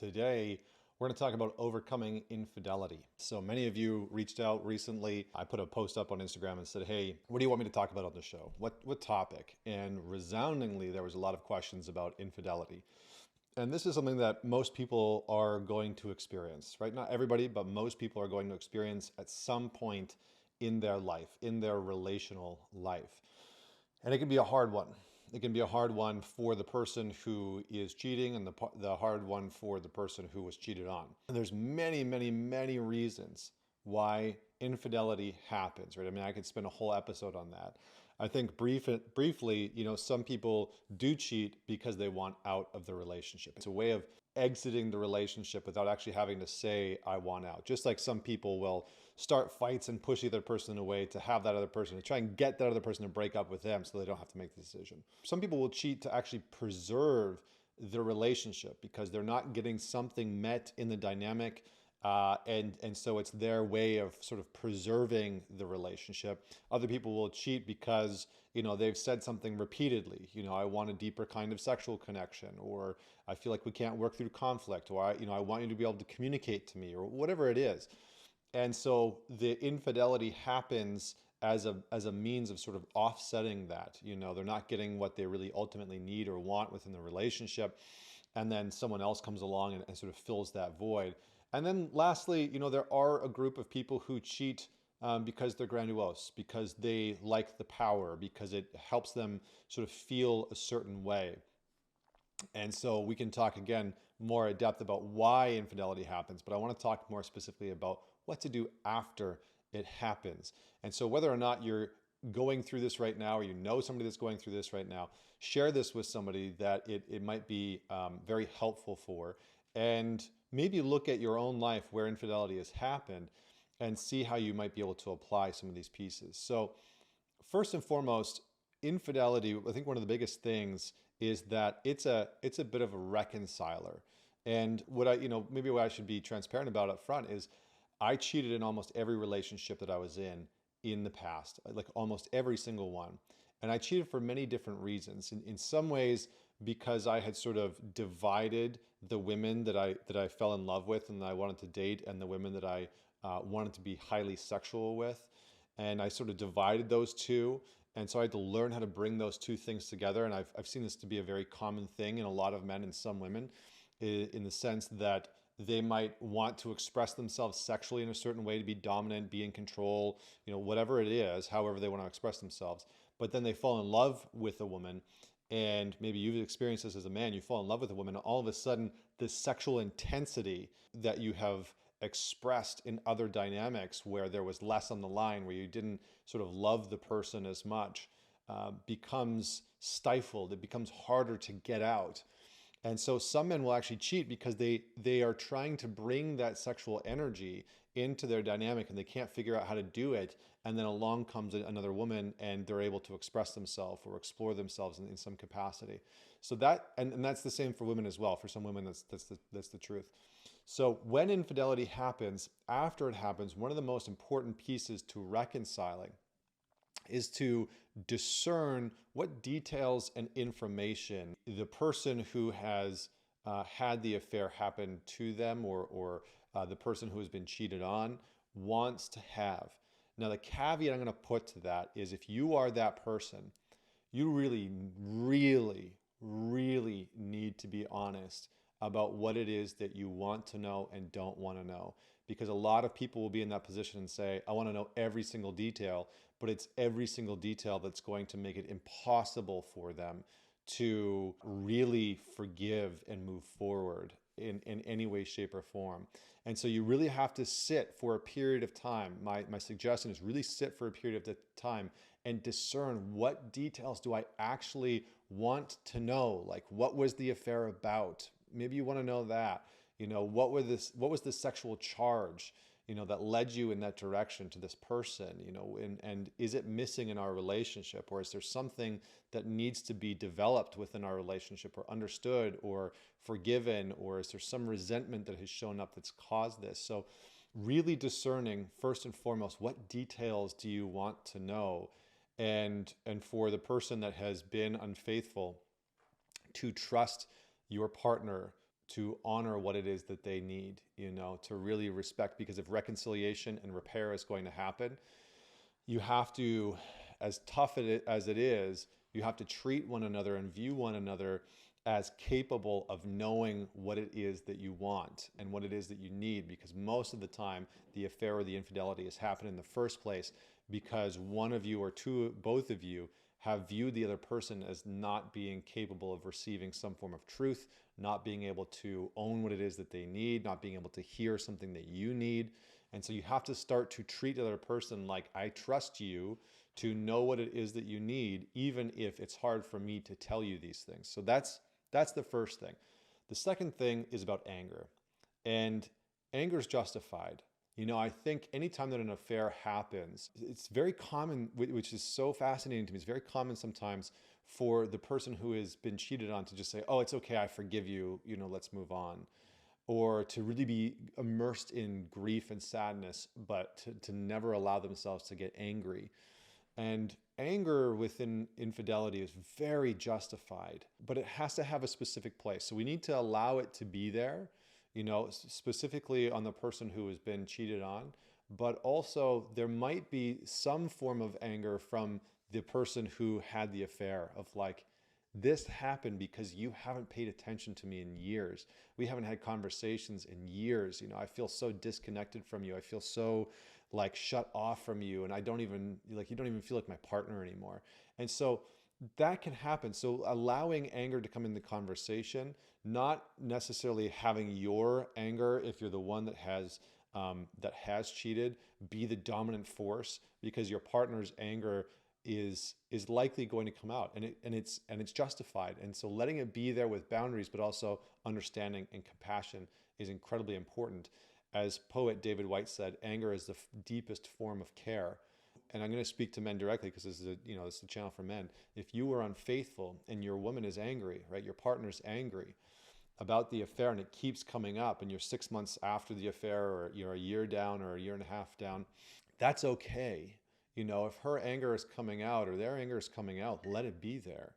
Today, we're going to talk about overcoming infidelity. So many of you reached out recently. I put a post up on Instagram and said, hey, what do you want me to talk about on the show? What topic? And resoundingly, there was a lot of questions about infidelity. And this is something that most people are going to experience, right? Not everybody, but most people are going to experience at some point in their life, in their relational life. And it can be a hard one. It can be a hard one for the person who is cheating and the hard one for the person who was cheated on. And there's many reasons why infidelity happens, right? I mean, I could spend a whole episode on that. I think briefly, some people do cheat because they want out of the relationship. It's a way of exiting the relationship without actually having to say, I want out. Just like some people will start fights and push the other person away to have that other person, to try and get that other person to break up with them so they don't have to make the decision. Some people will cheat to actually preserve the relationship because they're not getting something met in the dynamic. And so it's their way of sort of preserving the relationship. Other people will cheat because, they've said something repeatedly, I want a deeper kind of sexual connection, or I feel like we can't work through conflict, or I want you to be able to communicate to me, or whatever it is. And so the infidelity happens as a means of sort of offsetting that. They're not getting what they really ultimately need or want within the relationship. And then someone else comes along and sort of fills that void. And then lastly, there are a group of people who cheat because they're grandiose, because they like the power, because it helps them sort of feel a certain way. And so we can talk again more in depth about why infidelity happens, but I want to talk more specifically about what to do after it happens. And so whether or not you're going through this right now, or somebody that's going through this right now, share this with somebody that it might be very helpful for. And maybe look at your own life where infidelity has happened and see how you might be able to apply some of these pieces. So first and foremost, infidelity, I think one of the biggest things is that it's a bit of a reconciler. And what I should be transparent about up front is I cheated in almost every relationship that I was in the past, like almost every single one. And I cheated for many different reasons. In some ways, because I had sort of divided the women that I fell in love with and that I wanted to date, and the women that I wanted to be highly sexual with. And I sort of divided those two. And so I had to learn how to bring those two things together. And I've seen this to be a very common thing in a lot of men and some women, in the sense that they might want to express themselves sexually in a certain way, to be dominant, be in control, whatever it is, however they want to express themselves. But then they fall in love with a woman, and maybe you've experienced this as a man, you fall in love with a woman, and all of a sudden the sexual intensity that you have expressed in other dynamics where there was less on the line, where you didn't sort of love the person as much, becomes stifled. It becomes harder to get out. And so some men will actually cheat because they are trying to bring that sexual energy into their dynamic, and they can't figure out how to do it. And then along comes another woman and they're able to express themselves or explore themselves in some capacity. So and that's the same for women as well. For some women, that's the truth. So when infidelity happens, after it happens, one of the most important pieces to reconciling is to discern what details and information the person who has had the affair happen to them, or the person who has been cheated on, wants to have. Now, the caveat I'm going to put to that is, if you are that person, you really need to be honest about what it is that you want to know and don't want to know. Because a lot of people will be in that position and say, I want to know every single detail, but it's every single detail that's going to make it impossible for them to really forgive and move forward in any way, shape, or form. And so you really have to sit for a period of time. My suggestion is really sit for a period of time and discern, what details do I actually want to know? Like, what was the affair about? Maybe you want to know that. What was the sexual charge, that led you in that direction to this person, and is it missing in our relationship, or is there something that needs to be developed within our relationship, or understood, or forgiven, or is there some resentment that has shown up that's caused this? So really discerning, first and foremost, what details do you want to know? And for the person that has been unfaithful, to trust your partner to honor what it is that they need, to really respect, because if reconciliation and repair is going to happen, you have to, as tough as it is, you have to treat one another and view one another as capable of knowing what it is that you want and what it is that you need, because most of the time the affair or the infidelity has happened in the first place because one of you or both of you have viewed the other person as not being capable of receiving some form of truth, not being able to own what it is that they need, not being able to hear something that you need. And so you have to start to treat the other person like, I trust you to know what it is that you need, even if it's hard for me to tell you these things. So that's the first thing. The second thing is about anger. And anger is justified. I think anytime that an affair happens, it's very common, which is so fascinating to me. It's very common sometimes for the person who has been cheated on to just say, oh, it's okay, I forgive you, let's move on. Or to really be immersed in grief and sadness, but to never allow themselves to get angry. And anger within infidelity is very justified, but it has to have a specific place. So we need to allow it to be there, specifically on the person who has been cheated on. But also there might be some form of anger from the person who had the affair, of like, this happened because you haven't paid attention to me in years. We haven't had conversations in years. I feel so disconnected from you. I feel so like shut off from you. And you don't even feel like my partner anymore. And so that can happen. So allowing anger to come in the conversation, not necessarily having your anger, if you're the one that has cheated, be the dominant force, because your partner's anger is likely going to come out, and it's justified. And so letting it be there with boundaries, but also understanding and compassion, is incredibly important. As poet David Whyte said, anger is the deepest form of care. And I'm going to speak to men directly, because this is a channel for men. If you were unfaithful and your woman is angry, right? Your partner's angry about the affair, and it keeps coming up, and you're 6 months after the affair, or you're a year down or a year and a half down, that's okay. If her anger is coming out or their anger is coming out, let it be there.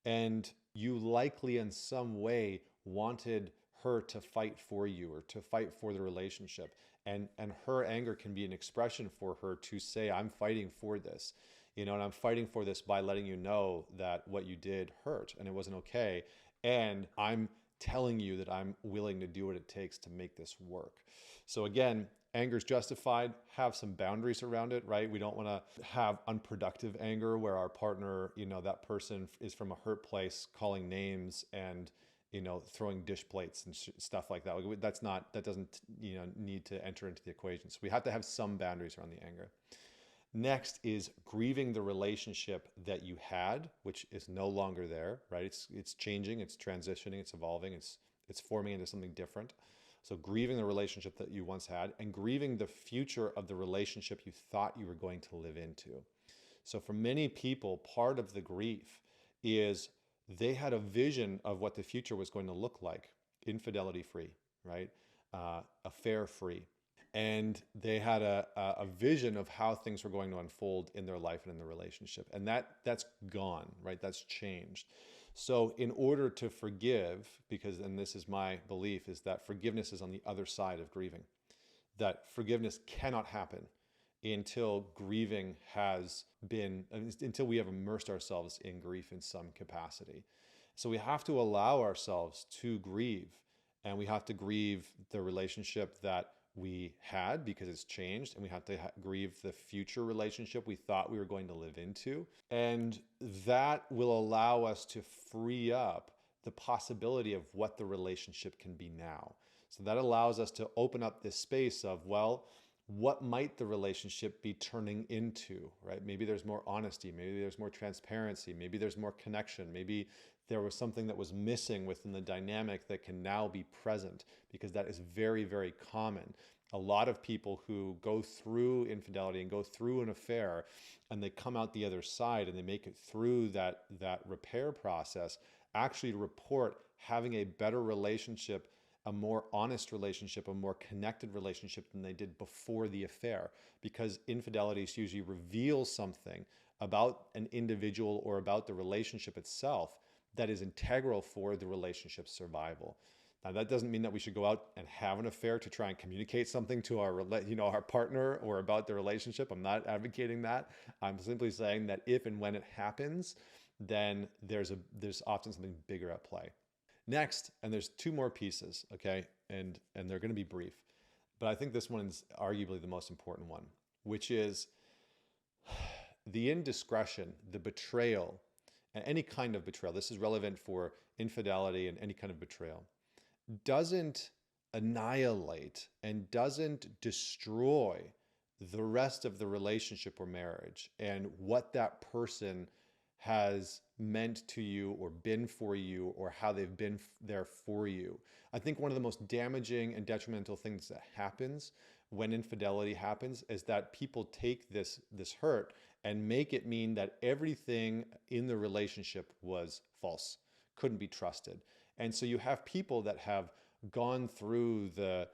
And you likely in some way wanted her to fight for you or to fight for the relationship. And her anger can be an expression for her to say, I'm fighting for this, and I'm fighting for this by letting you know that what you did hurt and it wasn't okay. And I'm telling you that I'm willing to do what it takes to make this work. So again, anger is justified. Have some boundaries around it, right? We don't want to have unproductive anger where our partner, that person is from a hurt place, calling names and, throwing dish plates and stuff like that. That doesn't, need to enter into the equation. So we have to have some boundaries around the anger. Next is grieving the relationship that you had, which is no longer there, right? It's changing, it's transitioning, it's evolving, it's forming into something different. So grieving the relationship that you once had, and grieving the future of the relationship you thought you were going to live into. So for many people, part of the grief is they had a vision of what the future was going to look like, infidelity free, right? Affair free. And they had a vision of how things were going to unfold in their life and in the relationship. And that's gone, right? That's changed. So in order to forgive, and this is my belief, is that forgiveness is on the other side of grieving. That forgiveness cannot happen until grieving until we have immersed ourselves in grief in some capacity. So we have to allow ourselves to grieve, and we have to grieve the relationship that we had because it's changed, and we have to grieve the future relationship we thought we were going to live into. And that will allow us to free up the possibility of what the relationship can be now. So that allows us to open up this space of, well, what might the relationship be turning into, right? Maybe there's more honesty, maybe there's more transparency, maybe there's more connection, maybe there was something that was missing within the dynamic that can now be present, because that is very, very common. A lot of people who go through infidelity and go through an affair, and they come out the other side and they make it through that repair process, actually report having a better relationship, a more honest relationship, a more connected relationship than they did before the affair, because infidelity usually reveals something about an individual or about the relationship itself that is integral for the relationship's survival. Now, that doesn't mean that we should go out and have an affair to try and communicate something to our partner or about the relationship. I'm not advocating that. I'm simply saying that if and when it happens, then there's often something bigger at play. Next, and there's two more pieces, okay? And they're going to be brief, but I think this one is arguably the most important one, which is the indiscretion, the betrayal, and any kind of betrayal. This is relevant for infidelity and any kind of betrayal. Doesn't annihilate and doesn't destroy the rest of the relationship or marriage and what that person has meant to you or been for you or how they've been there for you. I think one of the most damaging and detrimental things that happens when infidelity happens is that people take this hurt and make it mean that everything in the relationship was false, couldn't be trusted. And so you have people that have gone through the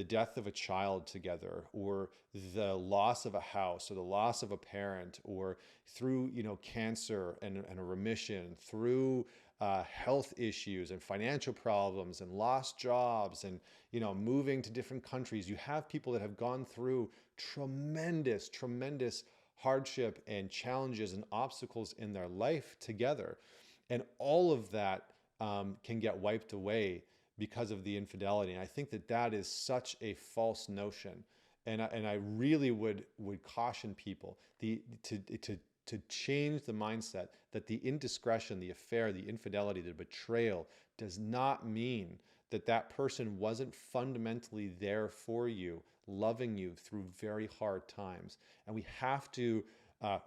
death of a child together, or the loss of a house, or the loss of a parent, or through cancer and a remission, through health issues and financial problems and lost jobs and moving to different countries. You have people that have gone through tremendous hardship and challenges and obstacles in their life together, and all of that can get wiped away because of the infidelity. And I think that is such a false notion. And I really would caution people to change the mindset that the indiscretion, the affair, the infidelity, the betrayal does not mean that person wasn't fundamentally there for you, loving you through very hard times. And we have to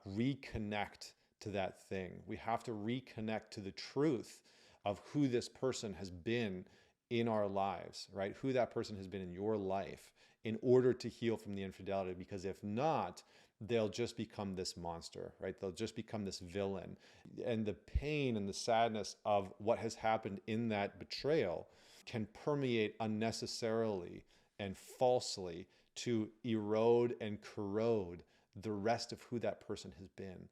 reconnect to that thing. We have to reconnect to the truth of who this person has been in our lives, right? Who that person has been in your life in order to heal from the infidelity. Because if not, they'll just become this monster, right? They'll just become this villain. And the pain and the sadness of what has happened in that betrayal can permeate unnecessarily and falsely to erode and corrode the rest of who that person has been.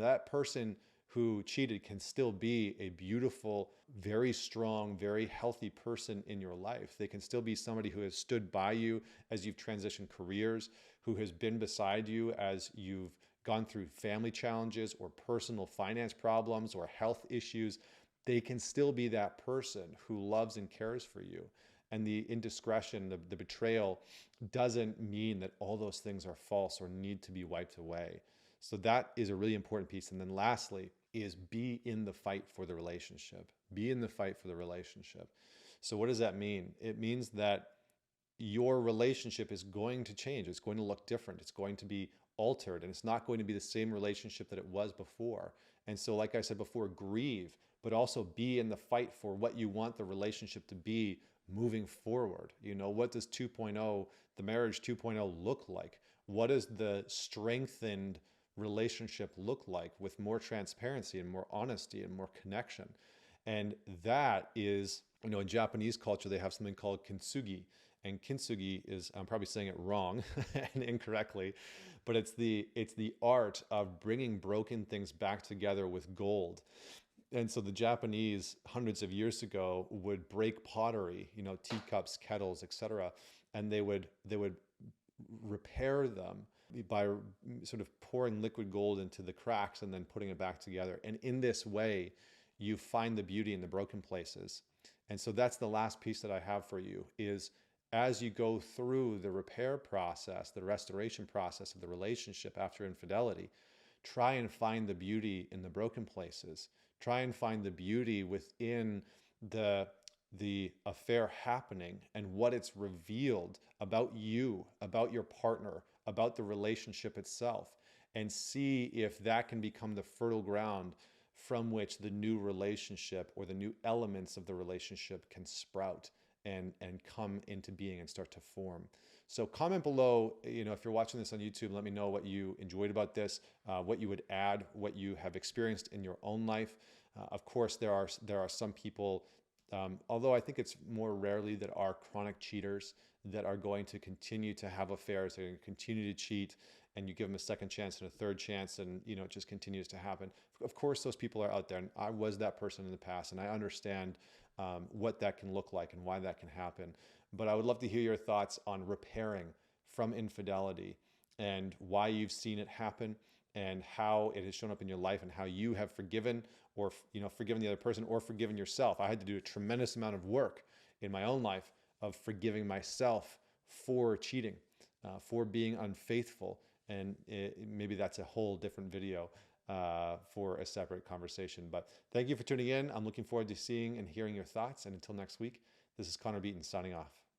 That person who cheated can still be a beautiful, very strong, very healthy person in your life. They can still be somebody who has stood by you as you've transitioned careers, who has been beside you as you've gone through family challenges or personal finance problems or health issues. They can still be that person who loves and cares for you. And the indiscretion, the betrayal doesn't mean that all those things are false or need to be wiped away. So that is a really important piece. And then lastly is be in the fight for the relationship. Be in the fight for the relationship. So what does that mean? It means that your relationship is going to change. It's going to look different. It's going to be altered, and it's not going to be the same relationship that it was before. And so, like I said before, grieve, but also be in the fight for what you want the relationship to be moving forward. What does 2.0, the marriage 2.0 look like? What does the strengthened relationship look like with more transparency and more honesty and more connection? And that is, in Japanese culture, they have something called kintsugi. And kintsugi is, I'm probably saying it wrong and incorrectly, but it's the art of bringing broken things back together with gold. And so the Japanese, hundreds of years ago, would break pottery, teacups, kettles, etc., and they would repair them by sort of pouring liquid gold into the cracks and then putting it back together. And in this way, you find the beauty in the broken places. And so that's the last piece that I have for you is, as you go through the repair process, the restoration process of the relationship after infidelity, try and find the beauty in the broken places. Try and find the beauty within the affair happening and what it's revealed about you, about your partner, about the relationship itself, and see if that can become the fertile ground from which the new relationship or the new elements of the relationship can sprout and come into being and start to form. So comment below, if you're watching this on YouTube, let me know what you enjoyed about this, what you would add, what you have experienced in your own life. Of course, there are some people, although I think it's more rarely, that are chronic cheaters that are going to continue to have affairs, they're going to continue to cheat, and you give them a second chance and a third chance, and it just continues to happen. Of course, those people are out there, and I was that person in the past, and I understand what that can look like and why that can happen. But I would love to hear your thoughts on repairing from infidelity and why you've seen it happen and how it has shown up in your life and how you have forgiven or forgiven the other person or forgiven yourself. I had to do a tremendous amount of work in my own life of forgiving myself for cheating, for being unfaithful. And maybe that's a whole different video for a separate conversation. But thank you for tuning in. I'm looking forward to seeing and hearing your thoughts. And until next week, this is Connor Beaton signing off.